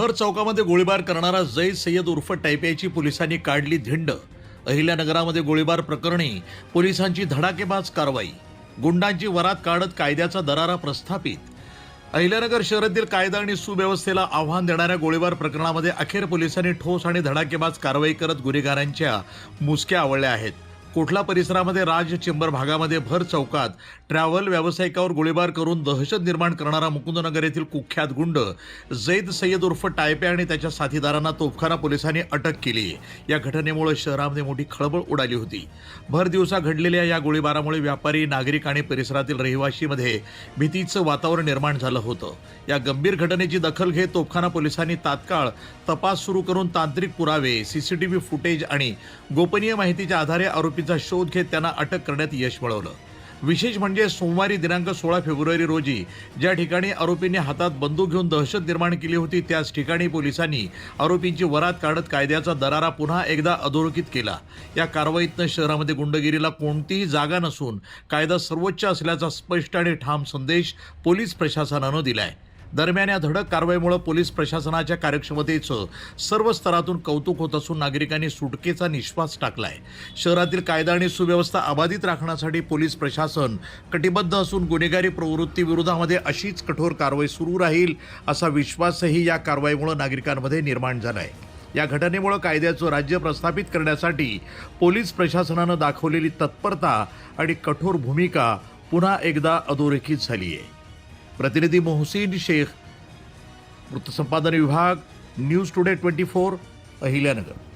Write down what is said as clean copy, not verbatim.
भर चौकामध्ये गोळीबार करणारा जैद सय्यद उर्फ टायप्याची पोलिसांनी काढली धिंड। अहिल्यानगरामध्ये गोळीबार प्रकरणी पोलिसांची धडाकेबाज कारवाई। गुंडांची वरात काढत कायद्याचा दरारा प्रस्थापित। अहिल्यानगर शहरातील कायदा आणि सुव्यवस्थेला आव्हान देणाऱ्या गोळीबार प्रकरणामध्ये अखेर पोलिसांनी ठोस आणि धडाकेबाज कारवाई करत गुन्हेगारांच्या मुसक्या आवळल्या आहेत। कोठला परिसरामध्ये राज चेंबर भागामध्ये भर चौकात ट्रॅव्हल व्यावसायिकावर गोळीबार करून दहशत निर्माण करणारा मुकुंदनगर येथील कुख्यात गुंड जैद सय्यद उर्फ टायपे आणि त्याच्या साथीदारांना तोफखाना पोलिसांनी अटक केली। या घटनेमुळे शहरामध्ये मोठी खळबळ उडाली होती। भर दिवसा घडलेल्या या गोळीबारामुळे व्यापारी, नागरिक आणि परिसरातील रहिवाशीमध्ये भीतीचं वातावरण निर्माण झालं होतं। या गंभीर घटनेची दखल घेत तोफखाना पोलिसांनी तात्काळ तपास सुरू करून तांत्रिक पुरावे, सीसीटीव्ही फुटेज आणि गोपनीय माहितीच्या आधारे आरोपीचा शोध घेत त्यांना अटक करण्यात यश मिळवलं। विशेष म्हणजे सोमवारी दिनांक 16 फेब्रुवारी रोजी ज्या ठिकाणी आरोपींनी हातात बंदूक घेऊन दहशत निर्माण केली होती त्याच ठिकाणी पोलिसांनी आरोपींची वरात काढत कायद्याचा दरारा पुन्हा एकदा अधोरेखित केला। या कारवाईतनं शहरामध्ये गुंडगिरीला कोणतीही जागा नसून कायदा सर्वोच्च असल्याचा स्पष्ट आणि ठाम संदेश पोलीस प्रशासनानं दिलाय। दरम्यान या धडक कारवाईमुळे पोलीस प्रशासनाच्या कार्यक्षमतेचं सर्व स्तरातून कौतुक होत असून नागरिकांनी सुटकेचा निश्वास टाकलाय। शहरातील कायदा आणि सुव्यवस्था अबाधित राखण्यासाठी पोलीस प्रशासन कटिबद्ध असून गुन्हेगारी प्रवृत्ती विरोधामध्ये अशीच कठोर कारवाई सुरू राहील असा विश्वासही या कारवाईमुळे नागरिकांमध्ये निर्माण झालाय। या घटनेमुळे कायद्याचं राज्य प्रस्थापित करण्यासाठी पोलीस प्रशासनानं दाखवलेली तत्परता आणि कठोर भूमिका पुन्हा एकदा अधोरेखित झाली आहे। प्रतिनिधी मोहसिन शेख, वृत्तसंपादन विभाग, न्यूज टुडे 24, अहिल्यानगर।